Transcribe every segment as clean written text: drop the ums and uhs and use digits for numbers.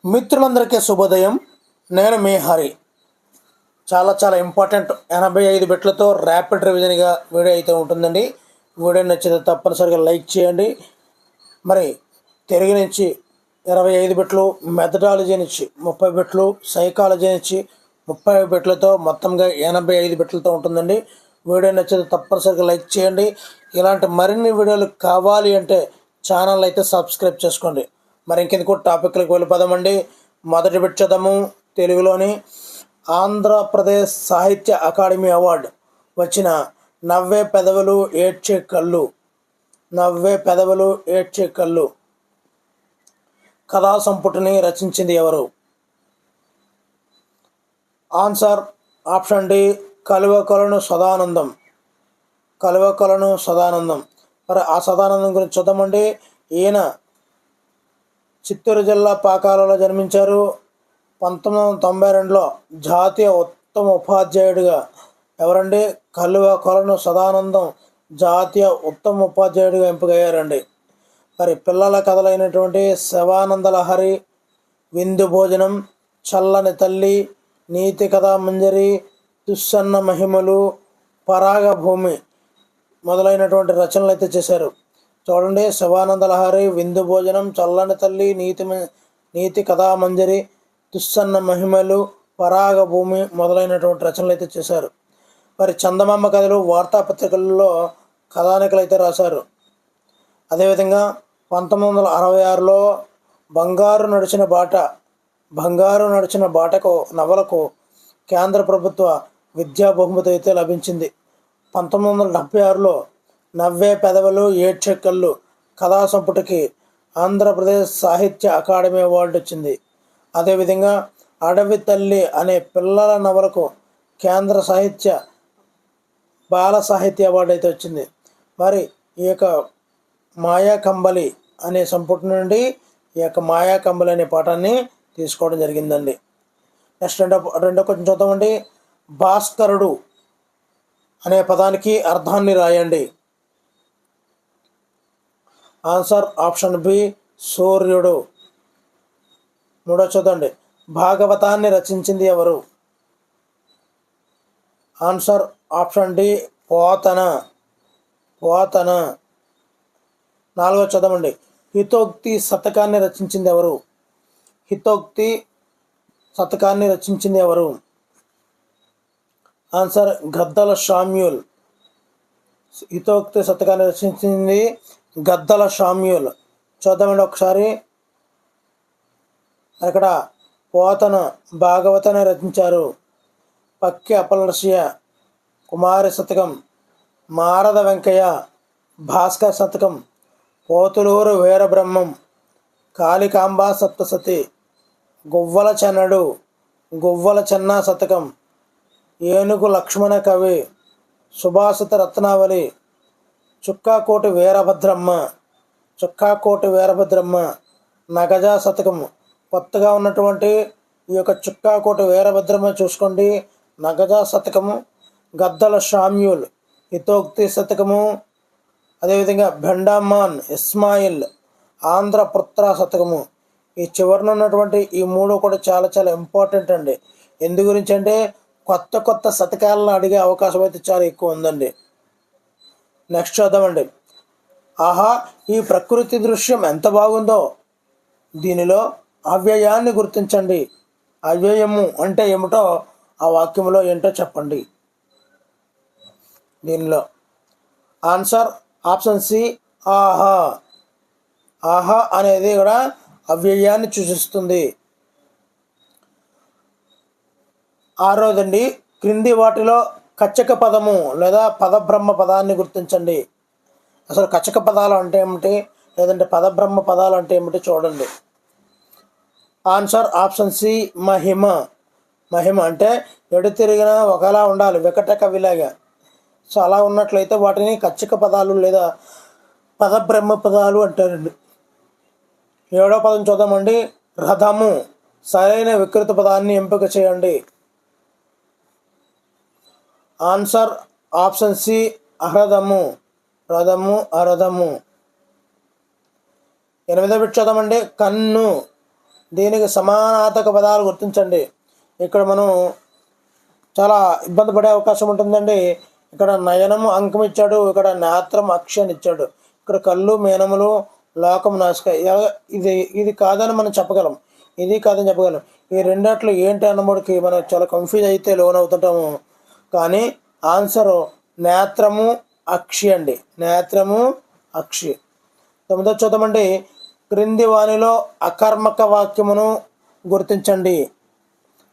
మిత్రులందరికీ శుభోదయం. నేను మీ హరి. చాలా ఇంపార్టెంట్ 85 బిట్లతో ర్యాపిడ్ రివిజన్గా వీడియో అయితే ఉంటుందండి. వీడియో నచ్చితే తప్పనిసరిగా లైక్ చేయండి. మరి తెలుగు నుంచి 25 బిట్లు, మెథడాలజీ నుంచి 30 బిట్లు, సైకాలజీ నుంచి 30 బిట్లతో మొత్తంగా 85 బిట్లతో ఉంటుందండి. వీడియో నచ్చితే తప్పనిసరిగా లైక్ చేయండి. ఇలాంటి మరిన్ని వీడియోలు కావాలి అంటే ఛానల్ అయితే సబ్స్క్రైబ్ చేసుకోండి. మరి ఇంకెందుకు టాపిక్లకు వెళ్ళిపోదామండి. మొదటి బిట్ చూద్దాము. తెలుగులోని ఆంధ్రప్రదేశ్ సాహిత్య అకాడమీ అవార్డు వచ్చిన నవ్వే పెదవులు ఏడ్చే కళ్ళు, నవ్వే పెదవులు ఏడ్చే కళ్ళు కథా సంపుటిని రచించింది ఎవరు? Answer option D, Kaluvakolanu Sadanandam. Kaluvakolanu Sadanandam. మరి ఆ సదానందం గురించి చూద్దామండి. ఈయన చిత్తూరు జిల్లా పాకాలలో జన్మించారు. 1992లో జాతీయ ఉత్తమ ఉపాధ్యాయుడిగా ఎవరండి? కలువకొలను సదానందం జాతీయ ఉత్తమ ఉపాధ్యాయుడిగా ఎంపికయ్యారండి. మరి పిల్లల కథలైనటువంటి శవానందలహరి, విందు భోజనం, చల్లని తల్లి, నీతి కథా మంజరి, తుస్సన్న మహిమలు, పరాగ భూమి మొదలైనటువంటి రచనలు అయితే చేశారు. చూడండి, శివానందలహరి, విందు భోజనం, చల్లని తల్లి, నీతి కథా మంజరి, తుస్సన్న మహిమలు, పరాగ భూమి మొదలైనటువంటి రచనలు అయితే చేశారు. మరి చందమామ కథలు వార్తాపత్రికల్లో కథానికలు అయితే రాశారు. అదేవిధంగా 1966లో బంగారు నడిచిన బాటకు నవలకు కేంద్ర ప్రభుత్వ విద్యా బహుమతి అయితే లభించింది. 1976లో నవ్వే పెదవులు ఏడ్చే కళ్ళు కథా సంపుటికి ఆంధ్రప్రదేశ్ సాహిత్య అకాడమీ అవార్డు వచ్చింది. అదేవిధంగా అడవి తల్లి అనే పిల్లల నవలకు కేంద్ర బాల సాహిత్య అవార్డు అయితే వచ్చింది. మరి ఈ యొక్క మాయాకంబలి అనే సంపుటి నుండి ఈ యొక్క మాయాకంబలి అనే పాఠాన్ని తీసుకోవడం జరిగిందండి. నెక్స్ట్ రెండో క్వశ్చన్ చూద్దామండి. భాస్కరుడు అనే పదానికి అర్థాన్ని రాయండి. ఆన్సర్ ఆప్షన్ బి, సూర్యుడు. మూడో చూడండి. భాగవతాన్ని రచించింది ఎవరు? Answer option D, Potana. నాలుగో చూద్దామండి. హితోక్తి శతకాన్ని రచించింది ఎవరు? హితోక్తి శతకాన్ని రచించింది ఎవరు? ఆన్సర్ గద్దల శామ్యూల్. హితోక్తి శతకాన్ని రచించింది గద్దల శామ్యూల్. చూద్దామండి ఒకసారి. అక్కడ పోతన భాగవతాన్ని రచించారు. పక్కి అప్పలనరసయ్య కుమారి శతకం, మారద వెంకయ్య భాస్కర్ శతకం, పోతులూరు వీరబ్రహ్మం కాళికాంబా సప్తసతి, గువ్వల చెన్నా శతకం, ఏనుగు లక్ష్మణ కవి, సుభాషిత రత్నావళి, చుక్కాకోటి వీరభద్రమ్మ, నగజా శతకము. కొత్తగా ఉన్నటువంటి ఈ యొక్క చుక్కాకోటి వీరభద్రమ్మ చూసుకోండి. నగజా శతకము, గద్దల శామ్యూల్ హితోక్తి శతకము, అదేవిధంగా బెండామాన్ ఇస్మాయిల్ ఆంధ్రపుత్ర శతకము. ఈ చివరిన ఉన్నటువంటి ఈ మూడు కూడా చాలా ఇంపార్టెంట్ అండి. ఎందు గురించి అంటే కొత్త శతకాలను అడిగే అవకాశం అయితే చాలా ఎక్కువ ఉందండి. నెక్స్ట్ చూద్దామండి. ఆహా, ఈ ప్రకృతి దృశ్యం ఎంత బాగుందో, దీనిలో అవ్యయాన్ని గుర్తించండి. అవ్యయము అంటే ఏమిటో ఆ వాక్యంలో ఏంటో చెప్పండి. దీనిలో ఆన్సర్ ఆప్షన్ సి, ఆహా. ఆహా అనేది కూడా అవ్యయాన్ని సూచిస్తుంది. ఆరోదండి. క్రింది వాటిలో కచ్చక పదము లేదా పదబ్రహ్మ పదాన్ని గుర్తించండి. అసలు కచ్చక పదాలు అంటే ఏమిటి, లేదంటే పదబ్రహ్మ పదాలు అంటే ఏమిటి చూడండి. ఆన్సర్ ఆప్షన్ సి, మహిమ. అంటే ఎడు తిరిగిన ఒకలా ఉండాలి, వికట కవిలాగా. సో అలా ఉన్నట్లయితే వాటిని కచ్చక పదాలు లేదా పదబ్రహ్మ పదాలు అంటారండి. ఏడో పదం చూద్దామండి. రథము. సరైన వికృత పదాన్ని ఎంపిక చేయండి. ఆన్సర్ ఆప్షన్ సి, అరథము. అరథము. 8వ బిట్ చూద్దామండి. కన్ను. దీనికి సమానార్థక పదాలు గుర్తించండి. ఇక్కడ మనం చాలా ఇబ్బంది పడే అవకాశం ఉంటుందండి. ఇక్కడ నయనము అంకం ఇచ్చాడు, ఇక్కడ నేత్రం అక్షని ఇచ్చాడు, ఇక్కడ కళ్ళు మేనములు లోకం నాసిక. ఇది ఇది కాదని మనం చెప్పగలం, ఇది కాదని చెప్పగలం. ఈ రెండట్లు ఏంటి అన్నముడికి మనం చాలా కన్ఫ్యూజ్ అయితే లోన్ అవుతుంటాము. కానీ ఆన్సరు నేత్రము అక్షి అండి, నేత్రము అక్షి. 9వ చూద్దామండి. క్రింది వానిలో అకర్మక వాక్యమును గుర్తించండి.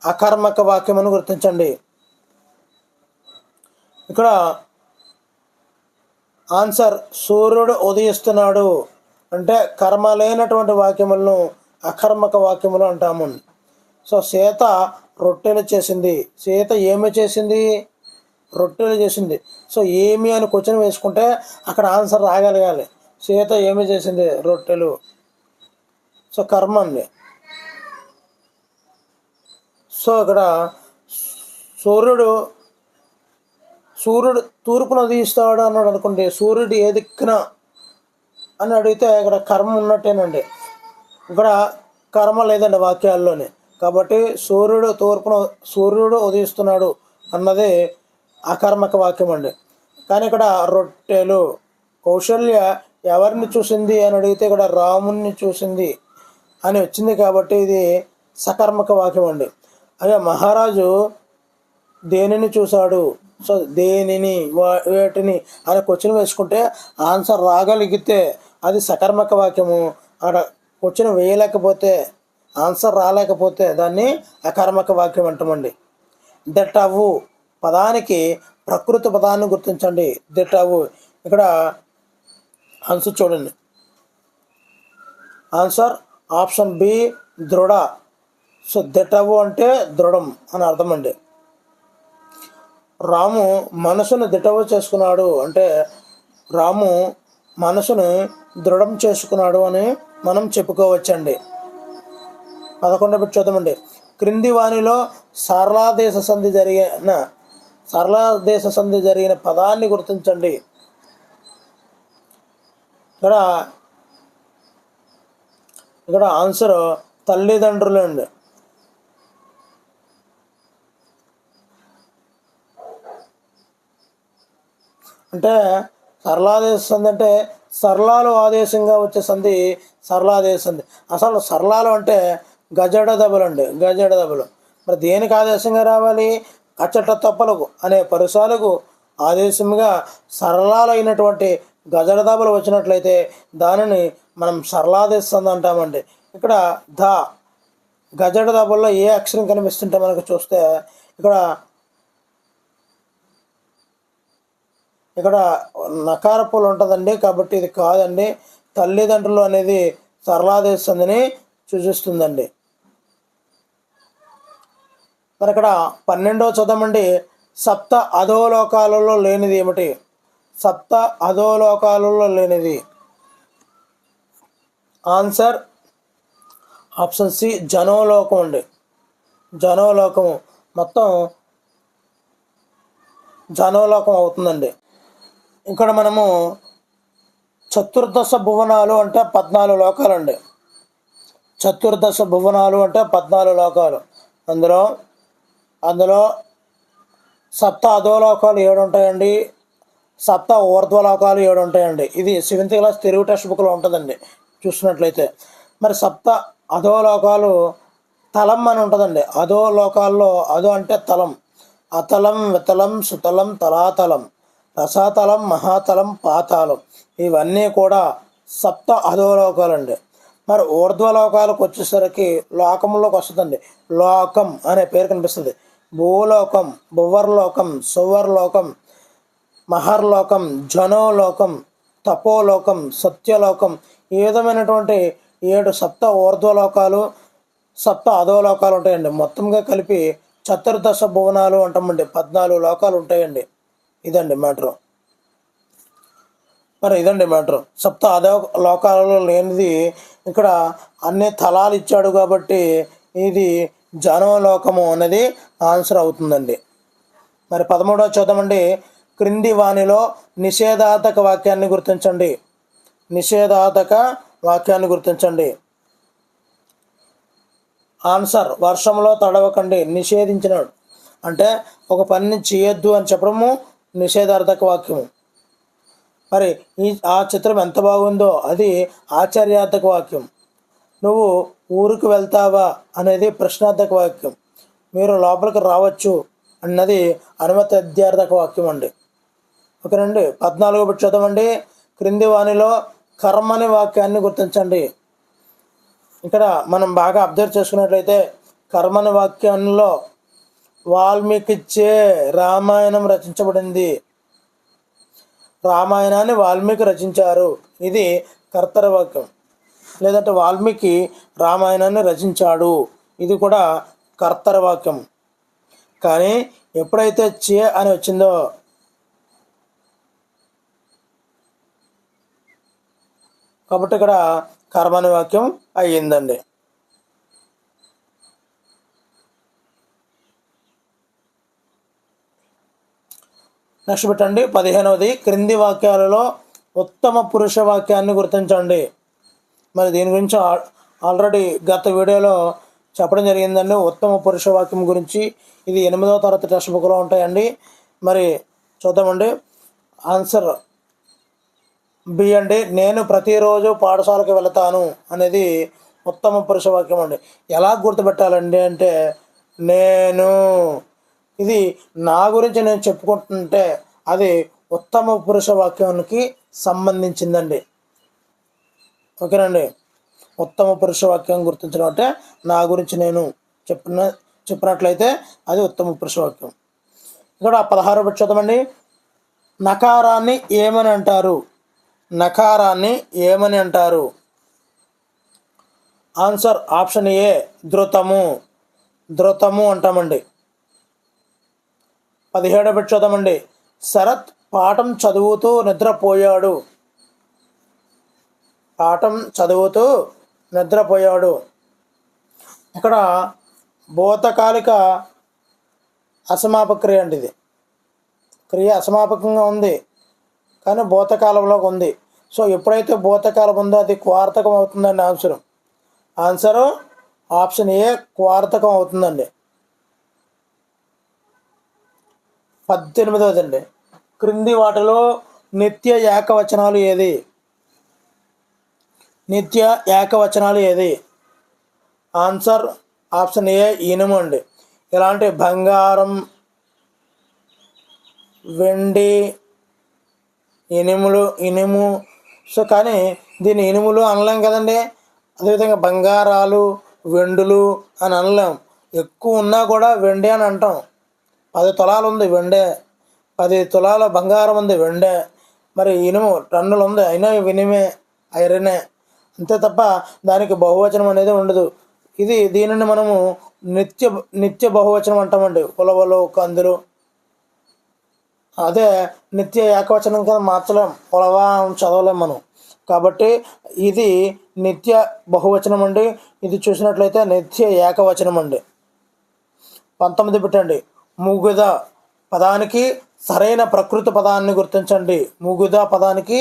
అకర్మక వాక్యమును గుర్తించండి. ఇక్కడ ఆన్సర్ సూర్యుడు ఉదయిస్తున్నాడు అంటే కర్మ లేనటువంటి వాక్యములను అకర్మక వాక్యములు అంటాము. సో సీత రొట్టెలు చేసింది. సీత ఏమి చేసింది? రొట్టెలు చేసింది. సో ఏమి అని క్వశ్చన్ వేసుకుంటే అక్కడ ఆన్సర్ రాగలగాలి. సీత ఏమి చేసింది? రొట్టెలు. సో కర్మ అండి. సో ఇక్కడ సూర్యుడు తూర్పున ఉదయిస్తాడు అన్నాడు అనుకోండి, సూర్యుడు ఏ దిక్కున అని అడిగితే ఇక్కడ కర్మ ఉన్నట్టేనండి. ఇక్కడ కర్మ లేదండి వాక్యాల్లోనే. కాబట్టి సూర్యుడు ఉదయిస్తున్నాడు అన్నది అకర్మక వాక్యం అండి. కానీ ఇక్కడ రొట్టెలు, కౌశల్య ఎవరిని చూసింది అని అడిగితే ఇక్కడ రాముణ్ణి చూసింది అని వచ్చింది కాబట్టి ఇది సకర్మక వాక్యం అండి. అదే మహారాజు దేనిని చూశాడు? సో దేనిని, వేటిని అని క్వశ్చన్ వేసుకుంటే ఆన్సర్ రాగలిగితే అది సకర్మక వాక్యము. అక్కడ క్వశ్చన్ వేయలేకపోతే, ఆన్సర్ రాలేకపోతే దాన్ని అకర్మక వాక్యం అంటామండి. దట్టవు పదానికి ప్రకృతి పదాన్ని గుర్తించండి. దట్టవు. ఇక్కడ ఆన్సర్ చూడండి. ఆన్సర్ ఆప్షన్ బి దృఢ. సో దట్టవు అంటే దృఢం అని అర్థం అండి. రాము మనసును దిటవు చేసుకున్నాడు అంటే రాము మనసును దృఢం చేసుకున్నాడు అని మనం చెప్పుకోవచ్చండి. 11వ బిట్ చూద్దామండి. క్రింది వానిలో సరళా దేశ సంధి జరిగిన పదాన్ని గుర్తించండి. ఇక్కడ ఆన్సర్ తల్లిదండ్రులు అండి. అంటే సరళాదేశ సంధి అంటే సరళాలు ఆదేశంగా వచ్చే సంధి సరళాదేశ సంధి. అసలు సరళాలు అంటే గజడ దెబ్బలు అండి, గజడ దెబ్బలు. మరి దేనికి ఆదేశంగా రావాలి? కచ్చట తప్పలకు అనే పరుసాలకు ఆదేశంగా సరళాలైనటువంటి గజడ దెబ్బలు వచ్చినట్లయితే దానిని మనం సరళాదేశ సంధి అంటామండి. ఇక్కడ గజడ దెబ్బల్లో ఏ అక్షరం కనిపిస్తుంటే మనకు చూస్తే ఇక్కడ నకారపులు ఉంటుందండి. కాబట్టి ఇది కాదండి. తల్లిదండ్రులు అనేది సరళాదేశ సంధిని సూచిస్తుందండి. మరి ఇక్కడ 12వ చూద్దామండి. సప్త అధోలోకాలలో లేనిది ఏమిటి? సప్త అధోలోకాలలో లేనిది ఆన్సర్ ఆప్షన్ సి జనోలోకం అండి. జనోలోకము మొత్తం జనోలోకం అవుతుందండి. ఇక్కడ మనము చతుర్దశ భువనాలు అంటే 14 లోకాలండి. చతుర్దశ భువనాలు అంటే 14 లోకాలు. అందులో సప్త అధోలోకాలు 7 ఉంటాయండి, సప్త ఊర్ధ్వలోకాలు 7 ఉంటాయండి. ఇది 7th క్లాస్ తెలుగు టెక్స్ట్ బుక్లో ఉంటుందండి చూసినట్లయితే. మరి సప్త అధోలోకాలు తలం అని ఉంటుందండి. అధోలోకాల్లో అధో అంటే తలం. అతలం, వితలం, సుతలం, తలాతలం, రసాతలం, మహాతలం, పాతాళం ఇవన్నీ కూడా సప్త అధోలోకాలండి. మరి ఊర్ధ్వలోకాలకు వచ్చేసరికి లోకంలోకి వస్తుందండి. లోకం అనే పేరు కనిపిస్తుంది. భూలోకం, భువర్లోకం, సువర్లోకం, మహర్లోకం, జనోలోకం, తపోలోకం, సత్యలోకం ఈ విధమైనటువంటి 7 సప్త ఊర్ధ్వలోకాలు, సప్త అధోలోకాలు ఉంటాయండి. మొత్తంగా కలిపి చతుర్దశ భువనాలు అంటామండి. 14 లోకాలు ఉంటాయండి. ఇదండి మ్యాటర్. మరి ఇదండి మ్యాటర్. సప్త అధో లోకాలలో లేనిది ఇక్కడ అన్ని తలాలు ఇచ్చాడు కాబట్టి ఇది జనోలోకము అనేది ఆన్సర్ అవుతుందండి. మరి 13వ చూద్దామండి. క్రింది వానిలో నిషేధార్థక వాక్యాన్ని గుర్తించండి. నిషేధార్థక వాక్యాన్ని గుర్తించండి. ఆన్సర్ వర్షంలో తడవకండి, నిషేధించినాడు. అంటే ఒక పనిని చేయొద్దు అని చెప్పడము నిషేధార్థక వాక్యము. మరి ఆ చిత్రం ఎంత బాగుందో అది ఆశ్చర్యార్థక వాక్యం. నువ్వు ఊరికి వెళ్తావా అనేది ప్రశ్నార్థక వాక్యం. మీరు లోపలికి రావచ్చు అన్నది అనుమత్యార్థక వాక్యం అండి. ఓకేనండి. 14 బిట్ చదవండి. క్రింది వానిలో కర్మని వాక్యాన్ని గుర్తించండి. ఇక్కడ మనం బాగా అబ్జర్వ్ చేసుకున్నట్లయితే కర్మని వాక్యంలో వాల్మీకిచే రామాయణం రచించబడింది. రామాయణాన్ని వాల్మీకి రచించారు, ఇది కర్తర వాక్యం. లేదంటే వాల్మీకి రామాయణాన్ని రచించాడు, ఇది కూడా కర్తర వాక్యం. కానీ ఎప్పుడైతే చే అని వచ్చిందో కాబట్టి ఇక్కడ కర్మని వాక్యం అయ్యిందండి. నెక్స్ట్ పెట్టండి 15వది. క్రింది వాక్యాలలో ఉత్తమ పురుష వాక్యాన్ని గుర్తించండి. మరి దీని గురించి ఆల్రెడీ గత వీడియోలో చెప్పడం జరిగిందండి, ఉత్తమ పురుష వాక్యం గురించి. ఇది 8వ తరగతి టెక్స్ట్ బుక్లో ఉంటాయండి. మరి చూద్దామండి. ఆన్సర్ బి అండి. నేను ప్రతిరోజు పాఠశాలకు వెళతాను అనేది ఉత్తమ పురుష వాక్యం అండి. ఎలా గుర్తుపెట్టాలండి అంటే నేను, ఇది నా గురించి నేను చెప్పుకుంటుంటే అది ఉత్తమ పురుష వాక్యానికి సంబంధించిందండి. ఓకేనండి. ఉత్తమ పురుష వాక్యం గుర్తించడం అంటే నా గురించి నేను చెప్పినట్లయితే అది ఉత్తమ పురుష వాక్యం. ఇక్కడ 16 బిట్ చదవండి. నకారాన్ని ఏమని అంటారు? నకారాన్ని ఏమని అంటారు? ఆన్సర్ ఆప్షన్ ఏ ధృతము. ధృతము అంటామండి. 17 బిట్ చదవండి. శరత్ పాఠం చదువుతూ నిద్రపోయాడు. పాఠం చదువుతూ నిద్రపోయాడు. ఇక్కడ భూతకాలిక అసమాపక క్రియ అండి. ఇది క్రియ అసమాపకంగా ఉంది కానీ భూతకాలంలోకి ఉంది. సో ఎప్పుడైతే భూతకాలం ఉందో అది క్వార్థకం అవుతుందండి. ఆన్సరు ఆప్షన్ ఏ క్వార్థకం అవుతుందండి. 18వదండి. క్రింది వాటిలో నిత్య ఏకవచనాలు ఏది? నిత్య ఏకవచనాలు ఏది? ఆన్సర్ ఆప్షన్ ఏ ఇనుము అండి. ఇలాంటి బంగారం, వెండి, ఇనుము. సో కానీ దీన్ని ఇనుములు అనలేం కదండి. అదేవిధంగా బంగారాలు, వెండులు అని అనలేం. ఎక్కువ ఉన్నా కూడా వెండి అని అంటాం. 10 తులాలు ఉంది వెండే, 10 తులాల బంగారం ఉంది వెండే. మరి ఇనుము టన్నులు ఉంది, అయినా ఇనుమే, ఐరనే, అంతే తప్ప దానికి బహువచనం అనేది ఉండదు. దీనిని మనము నిత్య బహువచనం అంటామండి. ఉలవలు, కందులు. అదే నిత్య ఏకవచనం కింద మార్చలేం, ఉలవ చదవలేం మనం. కాబట్టి ఇది నిత్య బహువచనం అండి. ఇది చూసినట్లయితే నిత్య ఏకవచనం అండి. 19 పెట్టండి. ముగుద పదానికి సరైన ప్రకృతి పదాన్ని గుర్తించండి. ముగుద పదానికి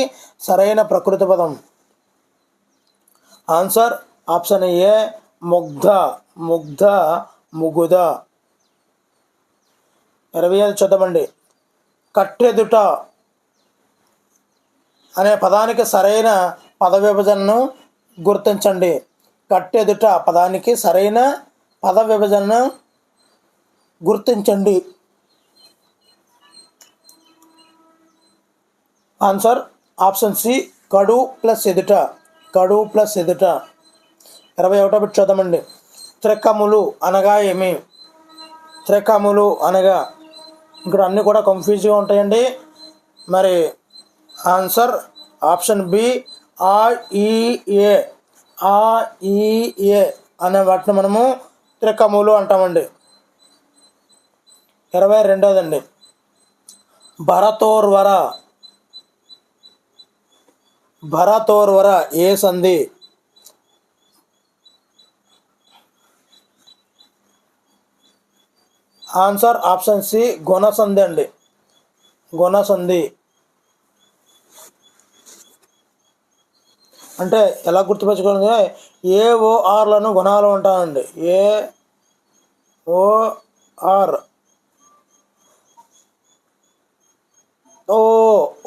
సరైన ప్రకృతి పదం. ఆన్సర్ ఆప్షన్ ఏ ముగ్ధ. ముగుద. 25 చూద్దామండి. కట్టెదుట అనే పదానికి సరైన పద విభజనను గుర్తించండి. కట్టెదుట పదానికి సరైన పద విభజనను గుర్తించండి. ఆన్సర్ ఆప్షన్ సి కడు ప్లస్ ఎదుట. 21 బిట్ చూద్దామండి. త్రికములు అనగా ఏమి? త్రికములు అనగా ఇక్కడ అన్నీ కూడా కన్ఫ్యూజ్గా ఉంటాయండి. మరి ఆన్సర్ ఆప్షన్ బి ఆ ఈ ఏ అనే వాటిని మనము త్రికములు అంటామండి. 22దండి. భరతోర్వర ఏ సంధి? ఆన్సర్ ఆప్షన్ సి గుణసంధి అండి. గుణసంధి అంటే ఎలా గుర్తుపెట్టుకోవాలి? ఏఓఆర్లను గుణాలు ఉంటాయండి. ఏఓఆర్ ఓ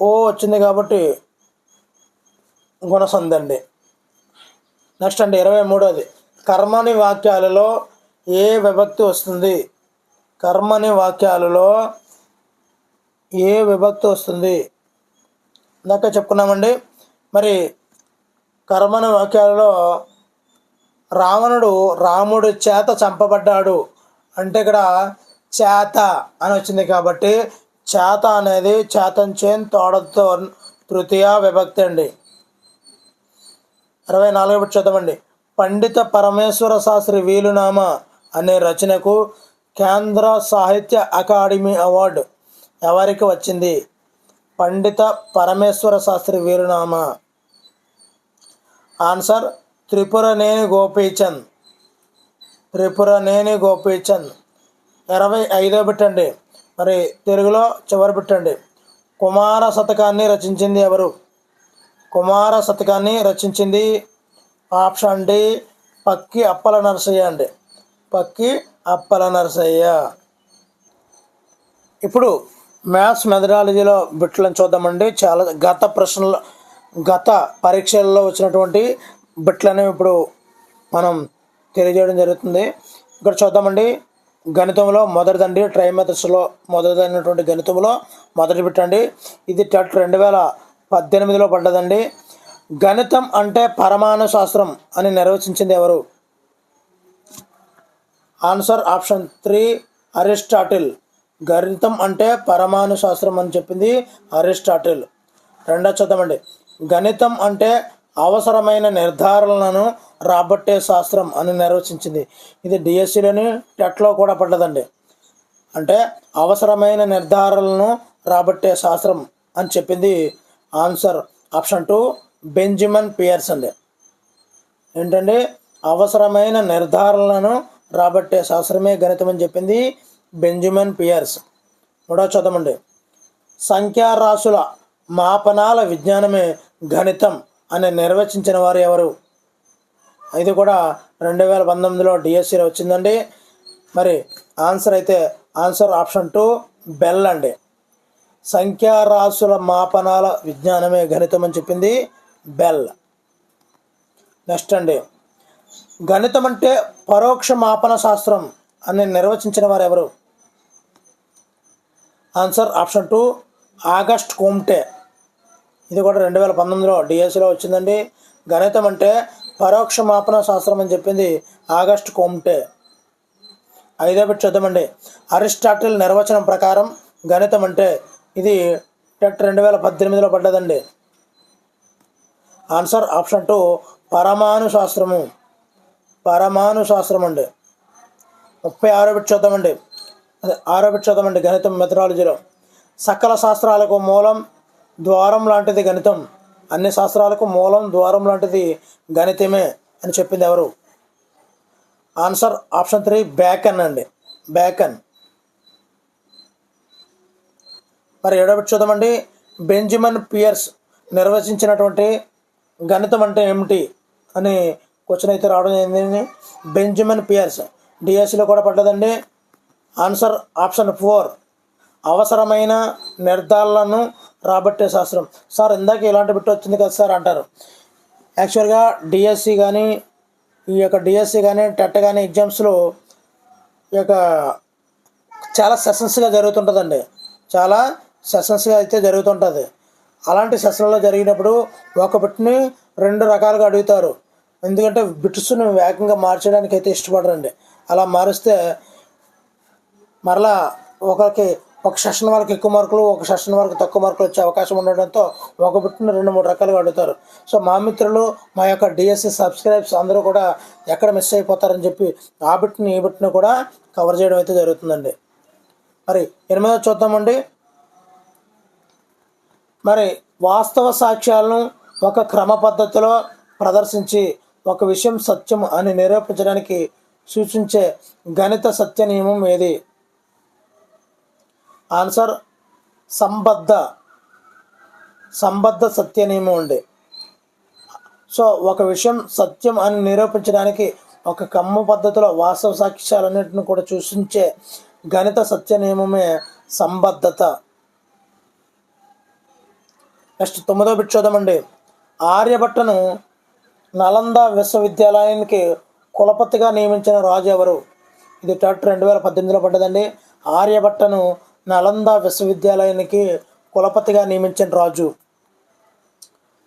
ఓ వచ్చింది కాబట్టి గుణసంధి అండి. నెక్స్ట్ అండి 23ది కర్మని వాక్యాలలో ఏ విభక్తి వస్తుంది? కర్మని వాక్యాలలో ఏ విభక్తి వస్తుంది? ఇందాక చెప్పుకున్నామండి. మరి కర్మని వాక్యాలలో రాముడి చేత చంపబడ్డాడు అంటే ఇక్కడ చేత అని వచ్చింది కాబట్టి చేత అనేది చేతంచేన్ తోడతో తృతీయ విభక్తి అండి. 24 చూద్దామండి. పండిత పరమేశ్వర శాస్త్రి వీలునామా అనే రచనకు కేంద్ర సాహిత్య అకాడమీ అవార్డు ఎవరికి వచ్చింది? పండిత పరమేశ్వర శాస్త్రి వీలునామా. ఆన్సర్ త్రిపురనేని గోపీచంద్. 25వ బిట్టండి. మరి తెలుగులో చివరి బిట్టండి. కుమార శతకాన్ని రచించింది ఎవరు? కుమార శతకాన్ని రచించింది ఆప్షన్ డి పక్కి అప్పల నరసయ్య అండి. పక్కి అప్పల నరసయ్య. ఇప్పుడు మ్యాథ్స్ మెథడాలజీలో బిట్లను చూద్దామండి. చాలా గత పరీక్షల్లో వచ్చినటువంటి బిట్లను ఇప్పుడు మనం తెలియజేయడం జరుగుతుంది. ఇక్కడ చూద్దామండి. గణితంలో మొదటిదండి, ట్రైమెథడ్స్లో మొదటిదైనటువంటి గణితంలో మొదటి బిట్ అండి. ఇది టెట్ 2018లో పడ్డదండి. గణితం అంటే పరమాణు శాస్త్రం అని నిర్వచించింది ఎవరు? Answer option 3 Aristotle. గణితం అంటే పరమాణు శాస్త్రం అని చెప్పింది అరిస్టాటిల్. రెండో చూద్దామండి. గణితం అంటే అవసరమైన నిర్ధారణలను రాబట్టే శాస్త్రం అని నిర్వచించింది. ఇది డిఎస్సిలోని టెట్లో కూడా పడ్డదండి. అంటే అవసరమైన నిర్ధారణలను రాబట్టే శాస్త్రం అని చెప్పింది ఆన్సర్ ఆప్షన్ 2 బెంజమిన్ పియర్స్ అండి. ఏంటండి? అవసరమైన నిర్ధారణలను రాబట్టే శాస్త్రమే గణితం అని చెప్పింది బెంజమిన్ పియర్స్. మూడో చూద్దామండి. సంఖ్యారాశుల మాపనాల విజ్ఞానమే గణితం అని నిర్వచించిన వారు ఎవరు? ఇది కూడా 2019లో డిఎస్సిలో వచ్చిందండి. మరి ఆన్సర్ ఆప్షన్ 2 బెల్ అండి. సంఖ్యారాశుల మాపనాల విజ్ఞానమే గణితం అని చెప్పింది బెల్. నెక్స్ట్ అండి. గణితం అంటే పరోక్ష మాపన శాస్త్రం అని నిర్వచించిన వారు ఎవరు? Answer option 2 August కోమ్టే. ఇది కూడా 2019లో డిఎస్సిలో వచ్చిందండి. గణితం అంటే పరోక్ష మాపన శాస్త్రం అని చెప్పింది ఆగస్ట్ కోమ్టే. 5వ బిట్ చూద్దామండి. అరిస్టాటిల్ నిర్వచనం ప్రకారం గణితం అంటే ఇది టెట్ 2018లో పడ్డదండి. ఆన్సర్ ఆప్షన్ 2 పరమాణు శాస్త్రం అండి. 36వ బిట్ చూద్దామండి. 6వ బిట్ చూద్దామండి. గణితం మెథడాలజీలో సకల శాస్త్రాలకు మూలం ద్వారం లాంటిది గణితం. అన్ని శాస్త్రాలకు మూలం ద్వారం లాంటిది గణితమే అని చెప్పింది ఎవరు? ఆన్సర్ ఆప్షన్ 3 బేకన్ అండి. బేకన్. మరి 7వ బిట్ చూద్దామండి. బెంజమిన్ పియర్స్ నిర్వచించినటువంటి గణితం అంటే ఏమిటి అని క్వశ్చన్ అయితే రావడం జరిగింది. బెంజమిన్ పియర్స్ డిఎస్సిలో కూడా పడ్డదండి. ఆన్సర్ ఆప్షన్ 4 అవసరమైన నిర్ధారణలను రాబట్టే శాస్త్రం. సార్ ఇందాక ఇలాంటి బిట్ వచ్చింది కదా సార్ అంటారు. యాక్చువల్గా డిఎస్సి కానీ టెట్ కానీ ఎగ్జామ్స్లో ఈ యొక్క చాలా సెషన్స్గా జరుగుతుంటుందండి. చాలా సెషన్స్గా అయితే జరుగుతుంటుంది. అలాంటి సెషన్లో జరిగినప్పుడు ఒక బిట్ని 2 రకాలుగా అడుగుతారు. ఎందుకంటే బిట్స్ను వేగంగా మార్చడానికి అయితే ఇష్టపడరండి. అలా మారిస్తే మరలా ఒక సెషన్ వరకు ఎక్కువ మార్కులు, ఒక సెషన్ వరకు తక్కువ మార్కులు వచ్చే అవకాశం ఉండడంతో ఒక బిట్ని 2-3 రకాలుగా అడుగుతారు. సో మా మిత్రులు, మా యొక్క డిఎస్సి సబ్స్క్రైబ్స్ అందరూ కూడా ఎక్కడ మిస్ అయిపోతారని చెప్పి ఆ బిట్ని ఈ బిట్ని కూడా కవర్ చేయడం అయితే జరుగుతుందండి. మరి 8వ చూద్దామండి. మరి వాస్తవ సాక్ష్యాలను ఒక క్రమ పద్ధతిలో ప్రదర్శించి ఒక విషయం సత్యం అని నిరూపించడానికి సూచించే గణిత సత్య నియమం ఏది? ఆన్సర్ సంబద్ధ సత్య నియమం అండి. సో ఒక విషయం సత్యం అని నిరూపించడానికి ఒక కమ్మ పద్ధతిలో వాస్తవ సాక్ష్యాలన్నింటిని కూడా సూచించే గణిత సత్య నియమమే సంబద్ధత. నెక్స్ట్ 9వ బిట్ చూద్దామండి. ఆర్యభట్టను నలంద విశ్వవిద్యాలయానికి కులపతిగా నియమించిన రాజు ఎవరు? ఇది టట్ 2018లో పడ్డదండి. ఆర్యభట్టను నలంద విశ్వవిద్యాలయానికి కులపతిగా నియమించిన రాజు.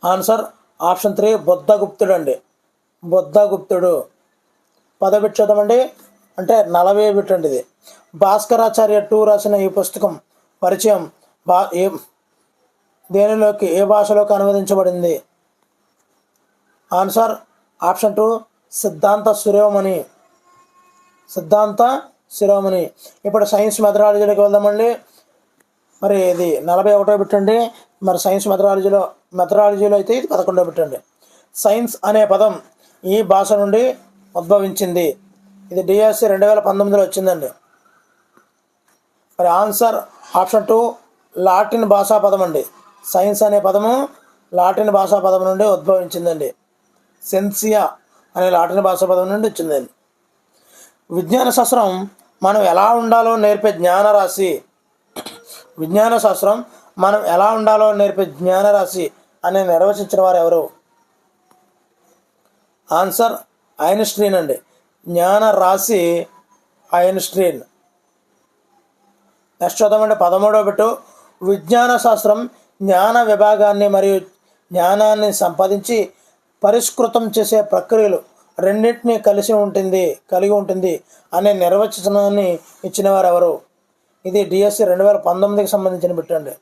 ఆన్సర్ ఆప్షన్ 3 బుద్ధగుప్తుడు అండి. బుద్ధగుప్తుడు. 10వ బిట్ చూద్దామండి. అంటే 40వ బిట్ అండి ఇది. భాస్కరాచార్య 2 రాసిన ఈ పుస్తకం పరిచయం దేనిలోకి ఏ భాషలోకి అనువదించబడింది? ఆన్సర్ ఆప్షన్ 2 సిద్ధాంత శిరోమణి. సిద్ధాంత శిరోమణి. ఇప్పుడు సైన్స్ మెథడాలజీలోకి వెళ్దామండి. మరి ఇది 41వ బిట్ అండి. మరి సైన్స్ మెథడాలజీలో అయితే ఇది 11వ బిట్ అండి. సైన్స్ అనే పదం ఈ భాష నుండి ఉద్భవించింది. ఇది డిఎస్సి 2019లో వచ్చిందండి. మరి ఆన్సర్ ఆప్షన్ 2 లాటిన్ భాషా పదం అండి. సైన్స్ అనే పదము లాటిన్ భాషా పదం నుండి ఉద్భవించిందండి. సెన్సియా అనే లాటిన్ భాషా పదం నుండి వచ్చిందండి. విజ్ఞాన శాస్త్రం మనం ఎలా ఉండాలో నేర్పే జ్ఞానరాశి. విజ్ఞాన శాస్త్రం మనం ఎలా ఉండాలో నేర్పే జ్ఞానరాశి అని నిర్వచించిన వారు ఎవరు? ఆన్సర్ ఐన్స్టీన్ అండి. జ్ఞానరాశి ఐన్స్టీన్. నెక్స్ట్ చూద్దామంటే 13వ బిట్టు. విజ్ఞాన శాస్త్రం జ్ఞాన విభాగాన్ని మరియు జ్ఞానాన్ని సంపాదించి పరిష్కృతం చేసే ప్రక్రియలు రెండింటినీ కలిగి ఉంటుంది అనే నిర్వచనాన్ని ఇచ్చిన వారు ఎవరు? ఇది డిఎస్సి 2019కి సంబంధించిన బిట్ అండి.